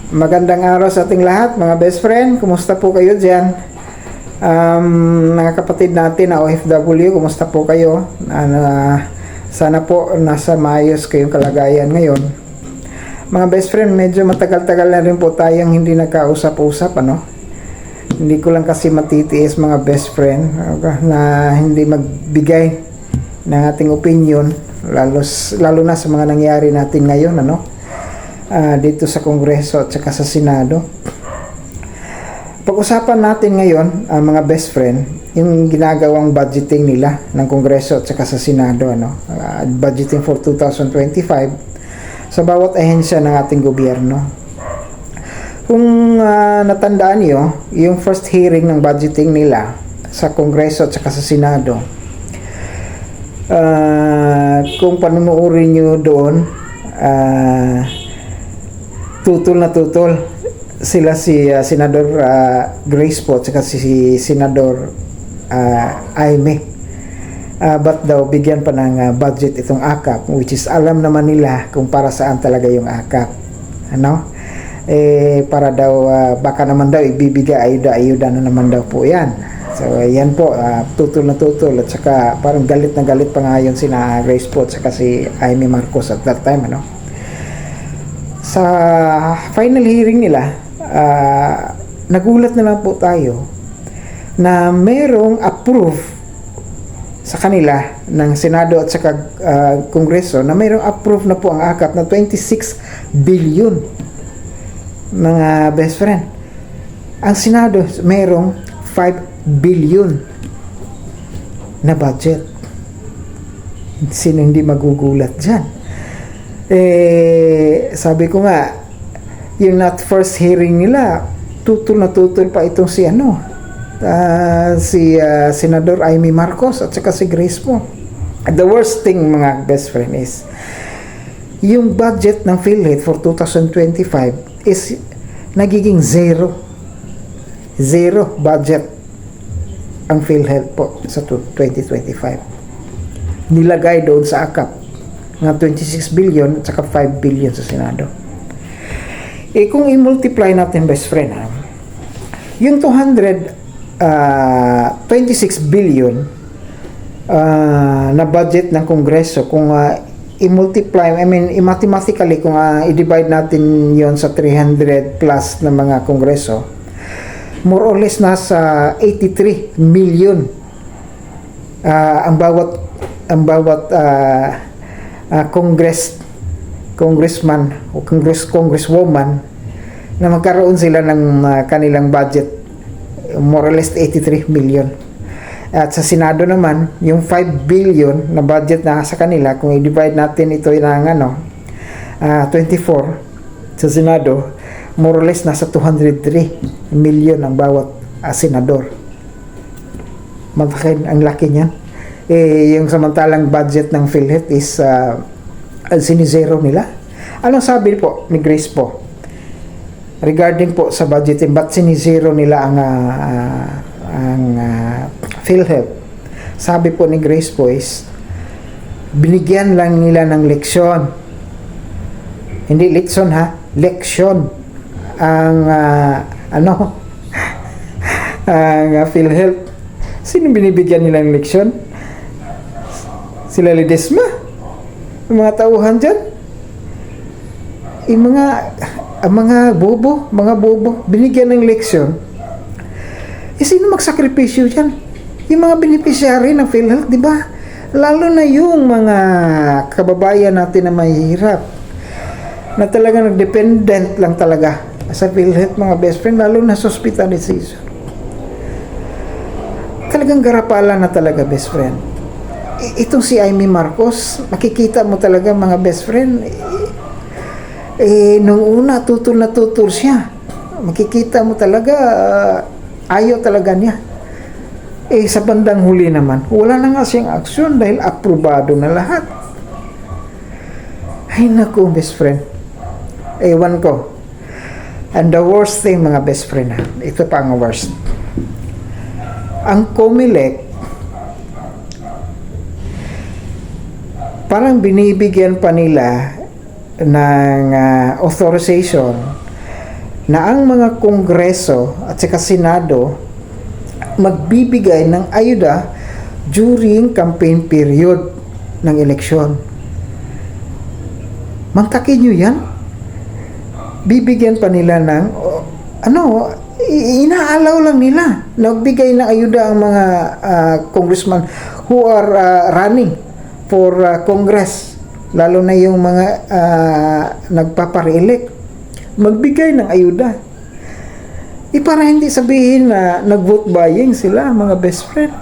Magandang araw sa ating lahat, mga best friend. Kumusta po kayo dyan? Mga kapatid natin na OFW, kumusta po kayo? Sana po nasa maayos kayong kalagayan ngayon. Mga best friend, medyo matagal-tagal na rin po tayong hindi nagkausap-usap, ano? Hindi ko lang kasi matitiis, mga best friend, na hindi magbigay ng ating opinion, lalo na sa mga nangyari natin ngayon, ano? Dito sa Kongreso at saka sa Senado. Pag-usapan natin ngayon, mga best friend, yung ginagawang budgeting nila ng Kongreso at saka sa Senado, ano? Budgeting for 2025 sa bawat ahensya ng ating gobyerno. Kung natandaan nyo, yung first hearing ng budgeting nila sa Kongreso at saka sa Senado, kung panunuorin nyo doon, tutol na tutol sila si Senador Grace po at si Senador Aimee. Ba't daw bigyan pa ng budget itong AKAP, which is alam naman nila kung para saan talaga yung AKAP, ano? Para daw baka naman daw ibibigay ayuda na naman daw po yan. So yan po, tutol na tutol at saka parang galit na galit pa nga yun sina Grace po at saka si Aimee Marcos at that time, ano? Sa final hearing nila, nagulat na lang po tayo na merong approve sa kanila ng Senado at saka Kongreso na merong approve na po ang AKAP na 26 billion, mga best friend. Ang Senado merong 5 billion na budget. Sino hindi magugulat dyan? Sabi ko nga, yung not first hearing nila, tutol na tutol pa itong si Senador Aimee Marcos at saka si Grace po. The worst thing, mga best friend, is yung budget ng PhilHealth for 2025 is nagiging zero budget ang PhilHealth po sa 2025. Nilagay doon sa AKAP ng 26 billion at saka 5 billion sa Senado. Kung i-multiply natin, best friend, yung 26 billion na budget ng Kongreso, kung i-multiply, i-mathematically, kung i-divide natin yon sa 300 plus na mga Kongreso, more or less nasa 83 million ang bawat congressman o congresswoman na magkaroon sila ng kanilang budget, more or less 83 million. At sa Senado naman, yung 5 billion na budget na sa kanila, kung i-divide natin ito ng 24 sa Senado, more or less nasa 203 million ang bawat senador. Ang laki niyan. Yung samantalang budget ng PhilHealth is sinizero nila. Anong sabi po ni Grace po regarding po sa budgeting, ba't sinizero nila ang PhilHealth? Sabi po ni Grace po is binigyan lang nila ng leksyon, hindi leksyon leksyon ang ang PhilHealth. Sino binibigyan nila ng leksyon? Sila Ledesma, yung mga tauhan dyan, yung mga bobo binigyan ng leksyon. Sino magsakripisyo dyan? Yung mga beneficiary ng PhilHealth, di ba? Lalo na yung mga kababayan natin na mahihirap, na talagang nag-dependent lang talaga sa PhilHealth, mga best friend, lalo na sa hospitalization. Talagang garapalan na talaga, best friend. Itong si Aimee Marcos, makikita mo talaga, mga best friend, nung una tutol na tutol siya, makikita mo talaga ayaw talaga niya. Sa bandang huli naman, wala na nga siyang aksyon dahil aprobado na lahat. Ay naku, best friend, ewan ko. And the worst thing, mga best friend, ito pa ang worst, ang COMELEC parang binibigyan pa nila ng authorization na ang mga Kongreso at saka Senado magbibigay ng ayuda during campaign period ng eleksyon. Mangkakin nyo yan? Bibigyan pa nila ng inaalaw lang nila. Nagbigay ng ayuda ang mga congressman who are running for Congress, lalo na yung mga nagpapare-elect, magbigay ng ayuda. Para hindi sabihin na nag-vote buying sila, mga best friend.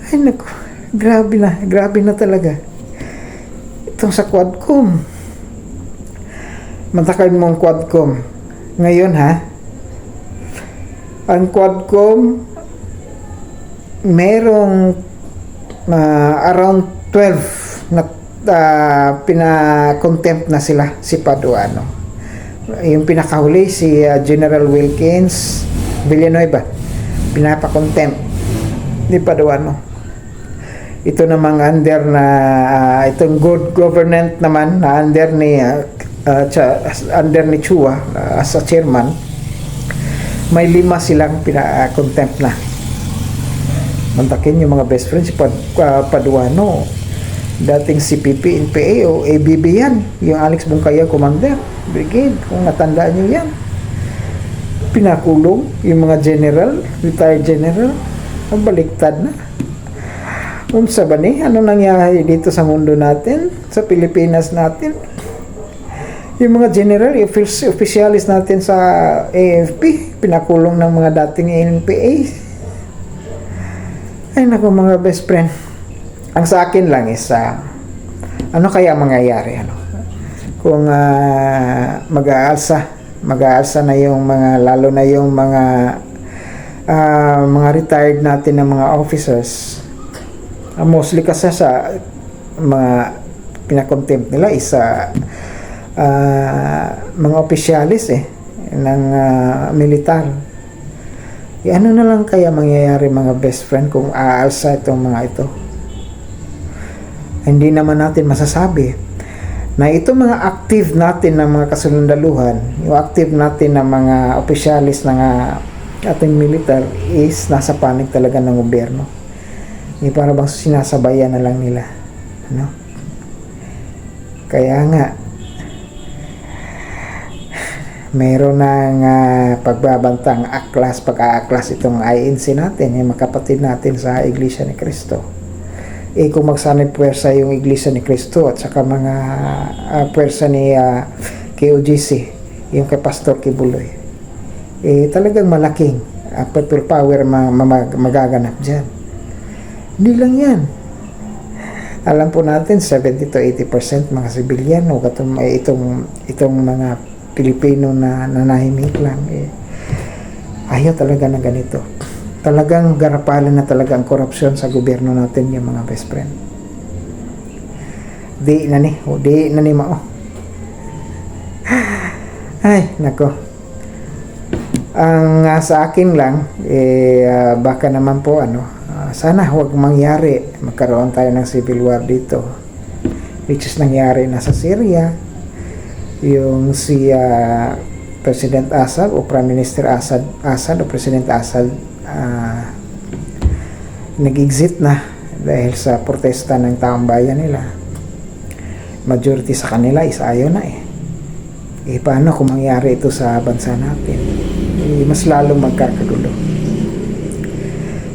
Ay naku, grabe na talaga. Itong sa Quadcom, matakan mong Quadcom ngayon, ha? Ang Quadcom merong around 12 na pina-contempt na sila si Paduano. Yung pinakahuli si General Wilkins Villanueva, pinapa-contempt ni Paduano. Ito namang under na itong good governance naman na under ni Chua as a chairman, may 5 silang pina-contempt na. Mantakin yung mga best friends si Paduano, dating CPP, NPA o ABB yan, yung Alex Bungkaya Commander Brigade, kung natandaan nyo yan. Pinakulong yung mga general, retired general, ang baliktad na. Unsa ba ni? Ano nangyari dito sa mundo natin, sa Pilipinas natin? Yung mga general, yung officialis natin sa AFP, pinakulong ng mga dating NPA. Ay naku mga best friend. Ang sa akin lang is, ano kaya mangyayari? Kung mag-aalsa na yung mga, lalo na yung mga retired natin ng mga officers, mostly kasi sa mga pinakontempt nila is mga opisyalis ng militar. Ano na lang kaya mangyayari mga best friend kung aalsa itong mga ito? Hindi naman natin masasabi na itong mga active natin ng mga kasundaluhan, yung active natin ng mga opisyalis ng ating militar is nasa panig talaga ng gobyerno. Hindi para bang sinasabayan na lang nila, no? Kaya nga mayroon ng pagbabantang pag-aaklas itong INC natin, yung mga kapatid natin sa Iglesia ni Cristo. Kung magsanib puwersa yung Iglesia ni Cristo at saka mga puwersa ni KOGC, yung kay Pastor Kibuloy, talagang malaking people power magaganap dyan. Hindi lang yan. Alam po natin 70 to 80% mga civilian o itong mga Pilipino na nanahimik lang, ayaw talaga na ganito. Talagang garapalan na talaga ang korupsyon sa gobyerno natin, yung mga best friend. Di na ni mao. Ay nako, ang sa akin lang baka naman po sana huwag mangyari, magkaroon tayo ng civil war dito, which is nangyari na sa Syria. Yung si President Assad o Prime Minister Assad o President Assad nag-exit na dahil sa protesta ng taong bayan nila. Majority sa kanila is ayaw na paano kung mangyari ito sa bansa natin? Mas lalong magkakagulo.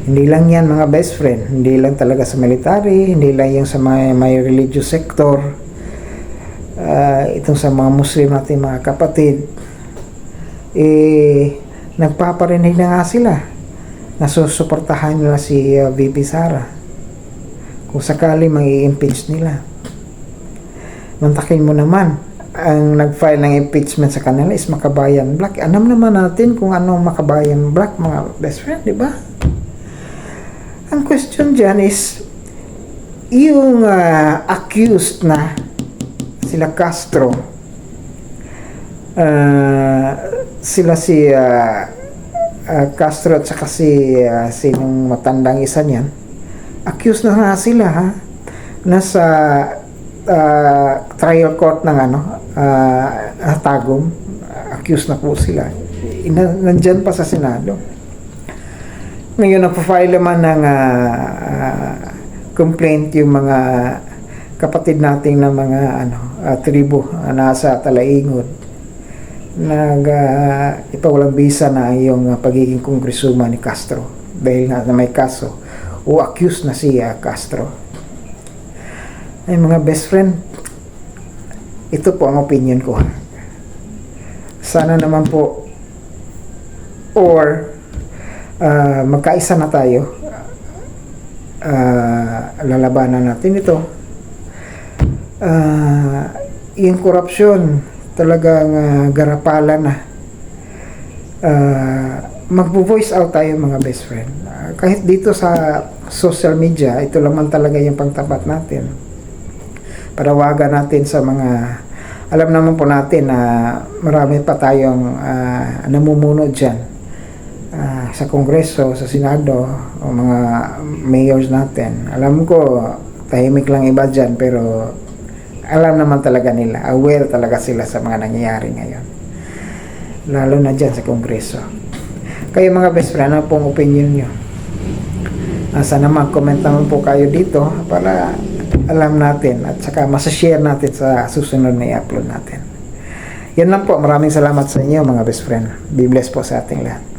Hindi lang yan mga best friend, hindi lang talaga sa military, hindi lang yung sa may religious sector, itong sa mga Muslim natin mga kapatid, nagpaparinig na nga sila, nasusuportahan nila si VP Sara kung sakali mag-i-impeach nila. Mantakin mo naman, ang nag-file ng impeachment sa kanila is Makabayan Black. Alam naman natin kung anong Makabayan Black, mga best friend, di ba? Ang question dyan is yung accused na sila Castro, sila si Castro at saka sinong matandang isa niyan, accused na nga sila nasa trial court ng Tagum, accuse na po sila. Nandyan pa sa Senado. Ngayon, nagpa-file naman ng complaint yung mga kapatid nating na mga tribo nasa Talaingod. Ipawalang bisa na yung pagiging kongresuma ni Castro dahil nga na may kaso o accused na si Castro. Ay mga best friend, ito po ang opinion ko. Sana naman po or magkaisa na tayo, lalabanan natin ito. Yung korupsyon talagang garapalan na. Magvo-voice out tayo mga best friend. Kahit dito sa social media, ito naman talaga yung pangtapat natin. Parawagan natin sa mga, alam naman po natin na marami pa tayong namumuno dyan sa Kongreso, sa Senado, o mga mayors natin. Alam ko, tahimik lang iba dyan, pero alam naman talaga nila, aware talaga sila sa mga nangyayari ngayon. Lalo na dyan sa Kongreso. Kayo mga best friend, ano pong opinion nyo? Sana mag-comment naman po kayo dito para alam natin at saka masashare natin sa susunod na i-upload natin. Yan lang po. Maraming salamat sa inyo mga best friend. Be blessed po sa ating lahat.